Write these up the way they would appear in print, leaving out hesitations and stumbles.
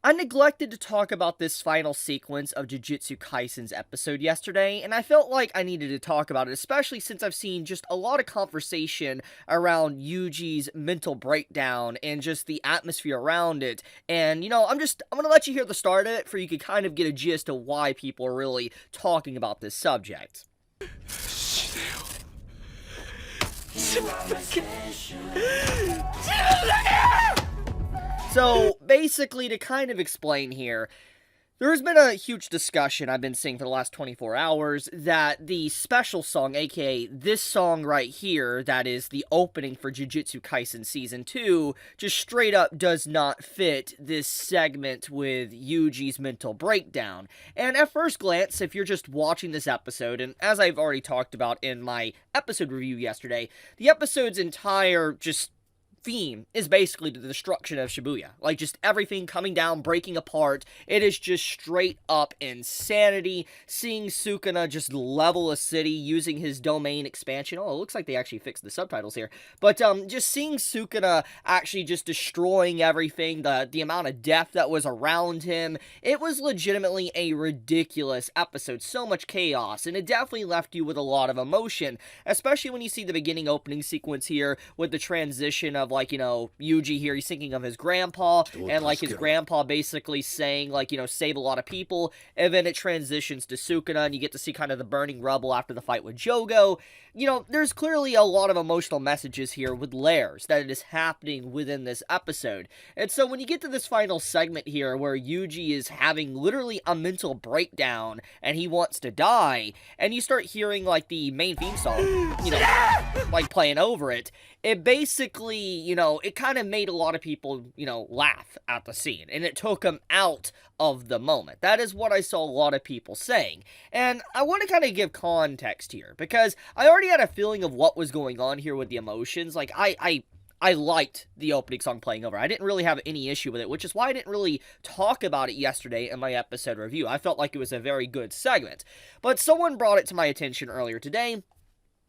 I neglected to talk about this final sequence of Jujutsu Kaisen's episode yesterday, and I felt like I needed to talk about it, especially since I've seen just a lot of conversation around Yuji's mental breakdown and just the atmosphere around it. And, I'm gonna let you hear the start of it for you could kind of get a gist of why people are really talking about this subject. So, basically, to kind of explain here, there's been a huge discussion I've been seeing for the last 24 hours that the special song, aka this song right here, that is the opening for Jujutsu Kaisen Season 2, just straight up does not fit this segment with Yuji's mental breakdown. And at first glance, if you're just watching this episode, and as I've already talked about in my episode review yesterday, the episode's entire just theme is basically the destruction of Shibuya. Like, just everything coming down, breaking apart. It is just straight up insanity. Seeing Sukuna just level a city using his domain expansion. Oh, it looks like they actually fixed the subtitles here. But, just seeing Sukuna actually just destroying everything, the amount of death that was around him, it was legitimately a ridiculous episode. So much chaos, and it definitely left you with a lot of emotion, especially when you see the beginning opening sequence here with the transition of, like, Yuji here, he's thinking of his grandpa, and, like, his grandpa basically saying, like, save a lot of people, and then it transitions to Sukuna, and you get to see kind of the burning rubble after the fight with Jogo. There's clearly a lot of emotional messages here with layers that it is happening within this episode. And so when you get to this final segment here where Yuji is having literally a mental breakdown and he wants to die, and you start hearing, like, the main theme song, like, playing over it, it basically, it kind of made a lot of people, laugh at the scene, and it took them out of the moment. That is what I saw a lot of people saying. And I want to kind of give context here, because I already had a feeling of what was going on here with the emotions. Like, I liked the opening song playing over. I didn't really have any issue with it, which is why I didn't really talk about it yesterday in my episode review. I felt like it was a very good segment. But someone brought it to my attention earlier today.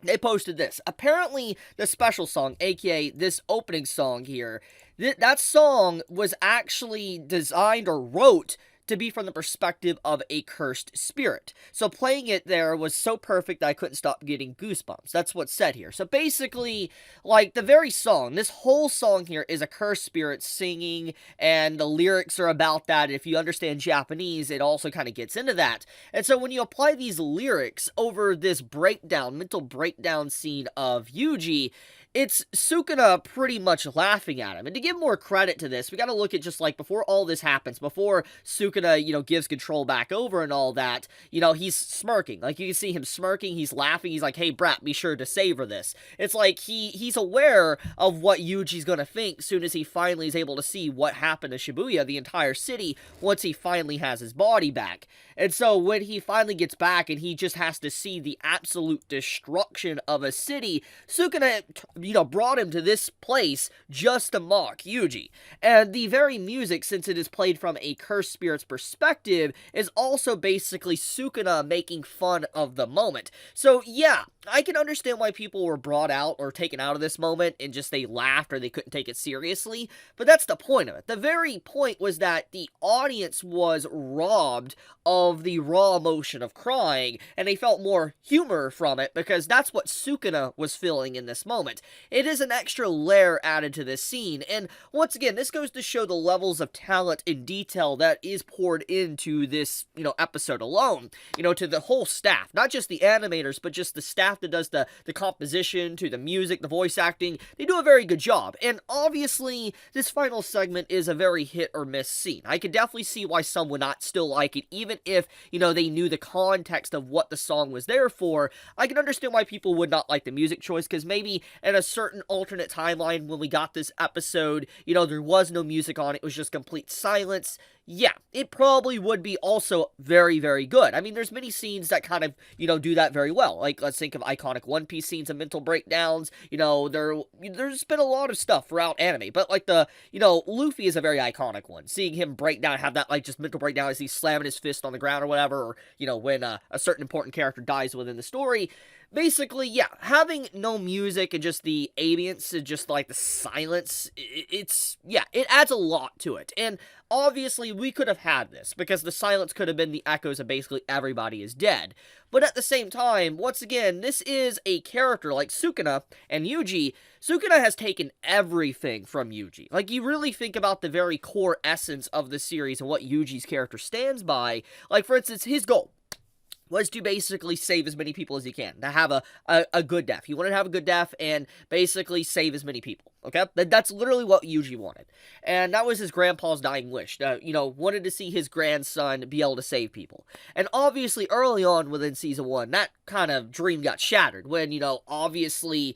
They posted this. Apparently, the special song, aka this opening song here, that song was actually designed or wrote to be from the perspective of a cursed spirit. So playing it there was so perfect that I couldn't stop getting goosebumps. That's what's said here. So basically, like, the very song, this whole song here is a cursed spirit singing, and the lyrics are about that. If you understand Japanese, it also kind of gets into that. And so when you apply these lyrics over this breakdown, mental breakdown scene of Yuji, it's Sukuna pretty much laughing at him. And to give more credit to this, we gotta look at just, like, before all this happens, before Sukuna, gives control back over and all that, he's smirking. Like, you can see him smirking, he's laughing, he's like, hey, brat, be sure to savor this. It's like he's aware of what Yuji's gonna think soon as he finally is able to see what happened to Shibuya, the entire city, once he finally has his body back. And so when he finally gets back and he just has to see the absolute destruction of a city, Sukuna, brought him to this place just to mock Yuji. And the very music, since it is played from a cursed spirit's perspective, is also basically Sukuna making fun of the moment. So yeah, I can understand why people were brought out or taken out of this moment and just they laughed or they couldn't take it seriously, but that's the point of it. The very point was that the audience was robbed of the raw emotion of crying, and they felt more humor from it because that's what Sukuna was feeling in this moment. It is an extra layer added to this scene, and once again, this goes to show the levels of talent and detail that is poured into this, episode alone, to the whole staff, not just the animators, but just the staff that does the composition, to the music, the voice acting. They do a very good job, and obviously, this final segment is a very hit or miss scene. I could definitely see why some would not still like it, even if, they knew the context of what the song was there for. I can understand why people would not like the music choice, because maybe in a certain alternate timeline when we got this episode, there was no music on it, it was just complete silence. Yeah, it probably would be also very, very good. I mean, there's many scenes that kind of, do that very well. Like, let's think of iconic One Piece scenes and mental breakdowns. There's been a lot of stuff throughout anime, but, like, Luffy is a very iconic one. Seeing him break down, have that, like, just mental breakdown as he's slamming his fist on the ground or whatever, or, when a certain important character dies within the story. Basically, yeah, having no music and just the ambience and just, like, the silence, it adds a lot to it. And obviously we could have had this, because the silence could have been the echoes of basically everybody is dead. But at the same time, once again, this is a character like Sukuna and Yuji. Sukuna has taken everything from Yuji. Like, you really think about the very core essence of the series and what Yuji's character stands by. Like, for instance, his goal was to basically save as many people as he can, to have a good death. He wanted to have a good death and basically save as many people, okay? That's literally what Yuji wanted. And that was his grandpa's dying wish, wanted to see his grandson be able to save people. And obviously, early on within Season 1, that kind of dream got shattered when, obviously,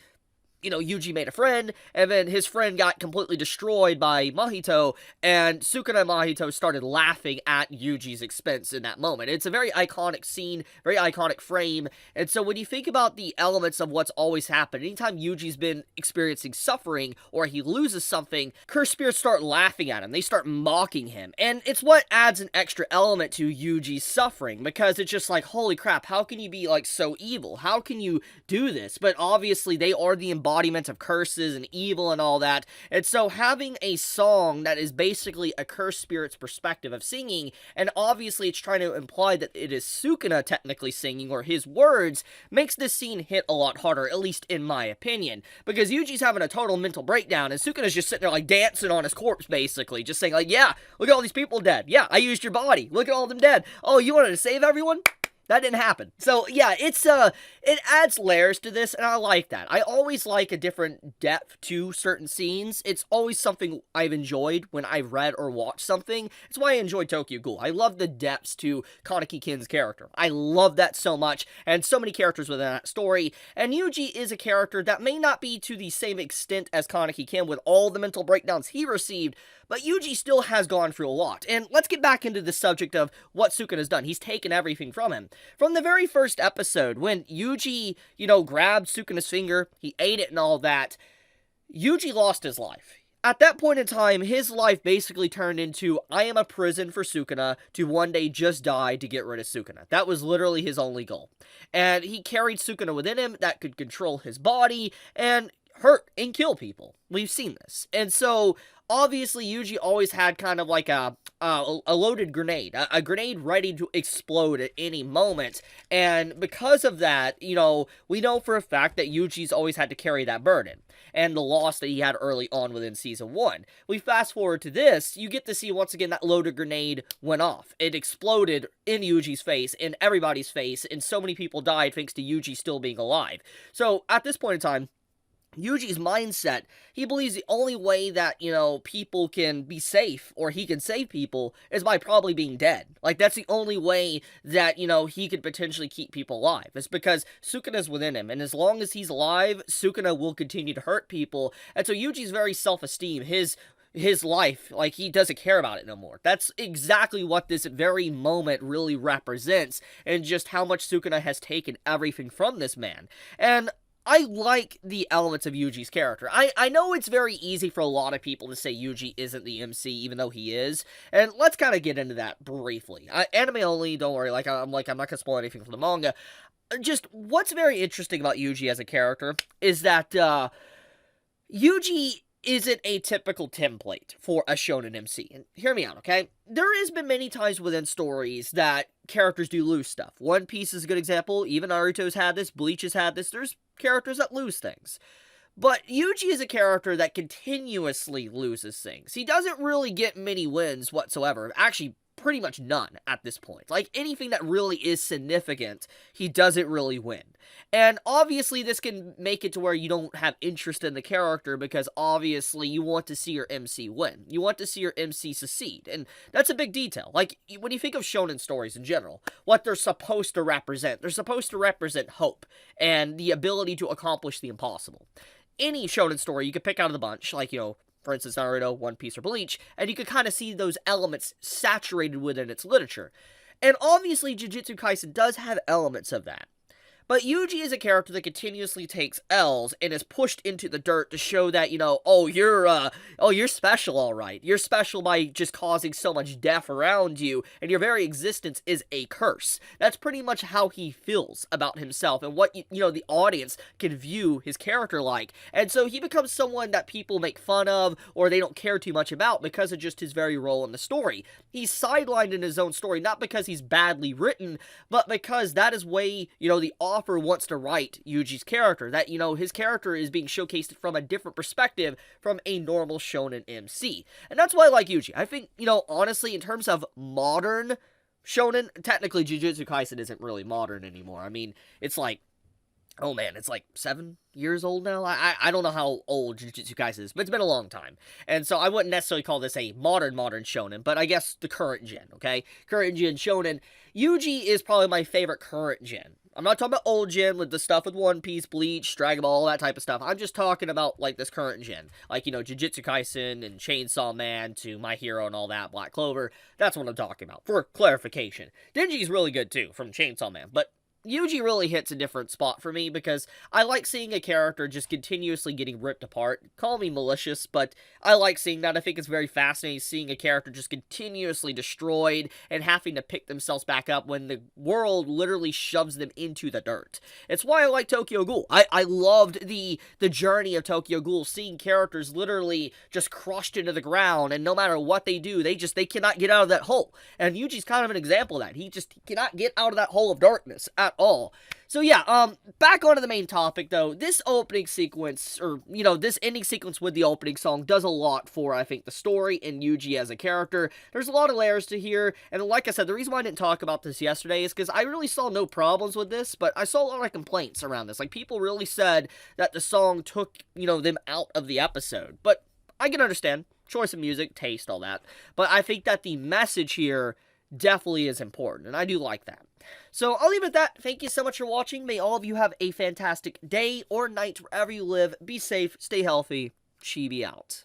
Yuji made a friend, and then his friend got completely destroyed by Mahito, and Sukuna and Mahito started laughing at Yuji's expense in that moment. It's a very iconic scene, very iconic frame, and so when you think about the elements of what's always happened, anytime Yuji's been experiencing suffering, or he loses something, cursed spirits start laughing at him, they start mocking him, and it's what adds an extra element to Yuji's suffering, because it's just like, holy crap, how can you be, so evil? How can you do this? But obviously, they are the embodiment of curses and evil and all that. And so having a song that is basically a cursed spirit's perspective of singing, and obviously it's trying to imply that it is Sukuna technically singing, or his words, makes this scene hit a lot harder, at least in my opinion. Because Yuji's having a total mental breakdown, and Sukuna's just sitting there dancing on his corpse, basically. Just saying yeah, look at all these people dead. Yeah, I used your body. Look at all of them dead. Oh, you wanted to save everyone? That didn't happen. So, yeah, it adds layers to this, and I like that. I always like a different depth to certain scenes. It's always something I've enjoyed when I've read or watched something. It's why I enjoyed Tokyo Ghoul. I love the depths to Kaneki Kin's character. I love that so much, and so many characters within that story. And Yuji is a character that may not be to the same extent as Kaneki Kin with all the mental breakdowns he received, but Yuji still has gone through a lot. And let's get back into the subject of what Sukuna's done. He's taken everything from him. From the very first episode, when Yuji, grabbed Sukuna's finger, he ate it and all that, Yuji lost his life. At that point in time, his life basically turned into, I am a prison for Sukuna, to one day just die to get rid of Sukuna. That was literally his only goal. And he carried Sukuna within him that could control his body and hurt and kill people. We've seen this. And so, obviously, Yuji always had kind of like a loaded grenade, a grenade ready to explode at any moment, and because of that, we know for a fact that Yuji's always had to carry that burden, and the loss that he had early on within Season 1. We fast forward to this, you get to see once again that loaded grenade went off. It exploded in Yuji's face, in everybody's face, and so many people died thanks to Yuji still being alive. So, at this point in time, Yuji's mindset, he believes the only way that, people can be safe, or he can save people, is by probably being dead. That's the only way that, he could potentially keep people alive. It's because Sukuna's within him, and as long as he's alive, Sukuna will continue to hurt people, and so Yuji's very self-esteem, his life, he doesn't care about it no more. That's exactly what this very moment really represents, and just how much Sukuna has taken everything from this man. And I like the elements of Yuji's character. I know it's very easy for a lot of people to say Yuji isn't the MC, even though he is. And let's kind of get into that briefly. Anime only, don't worry, I'm not gonna spoil anything from the manga. Just, what's very interesting about Yuji as a character is that, Yuji isn't a typical template for a shonen MC. And hear me out, okay? There has been many times within stories that characters do lose stuff. One Piece is a good example. Even Naruto's had this. Bleach has had this. There's characters that lose things. But Yuji is a character that continuously loses things. He doesn't really get many wins whatsoever. Actually, pretty much none at this point. Anything that really is significant, he doesn't really win. And obviously this can make it to where you don't have interest in the character, because obviously you want to see your MC win. You want to see your MC succeed, and that's a big detail. When you think of shonen stories in general, what they're supposed to represent, they're supposed to represent hope, and the ability to accomplish the impossible. Any shonen story you could pick out of the bunch, for instance, Naruto, One Piece, or Bleach, and you could kind of see those elements saturated within its literature. And obviously, Jujutsu Kaisen does have elements of that. But Yuji is a character that continuously takes L's and is pushed into the dirt to show that, you're special, alright. You're special by just causing so much death around you, and your very existence is a curse. That's pretty much how he feels about himself, and what, the audience can view his character like. And so he becomes someone that people make fun of, or they don't care too much about, because of just his very role in the story. He's sidelined in his own story, not because he's badly written, but because that is way, the author wants to write Yuji's character. That, his character is being showcased from a different perspective from a normal shonen MC. And that's why I like Yuji. I think, honestly, in terms of modern shonen, technically Jujutsu Kaisen isn't really modern anymore. I mean, it's like, oh man, it's like 7 years old now? I don't know how old Jujutsu Kaisen is, but it's been a long time. And so I wouldn't necessarily call this a modern shonen, but I guess the current gen, okay? Current gen shonen. Yuji is probably my favorite current gen. I'm not talking about old gen with the stuff with One Piece, Bleach, Dragon Ball, all that type of stuff. I'm just talking about, like, this current gen. Like, Jujutsu Kaisen and Chainsaw Man to My Hero and all that, Black Clover. That's what I'm talking about, for clarification. Denji's really good, too, from Chainsaw Man, but Yuji really hits a different spot for me, because I like seeing a character just continuously getting ripped apart. Call me malicious, but I like seeing that. I think it's very fascinating seeing a character just continuously destroyed and having to pick themselves back up when the world literally shoves them into the dirt. It's why I like Tokyo Ghoul. I loved the journey of Tokyo Ghoul, seeing characters literally just crushed into the ground, and no matter what they do, they cannot get out of that hole. And Yuji's kind of an example of that. He cannot get out of that hole of darkness at all. So yeah, back onto the main topic though. This opening sequence, or, this ending sequence with the opening song does a lot for, I think, the story and Yuji as a character. There's a lot of layers to here, and like I said, the reason why I didn't talk about this yesterday is because I really saw no problems with this, but I saw a lot of complaints around this. Like, people really said that the song took, them out of the episode, but I can understand. Choice of music, taste, all that. But I think that the message here definitely is important, and I do like that. So I'll leave it at that. Thank you so much for watching. May all of you have a fantastic day or night wherever you live. Be safe, stay healthy. Chibi out.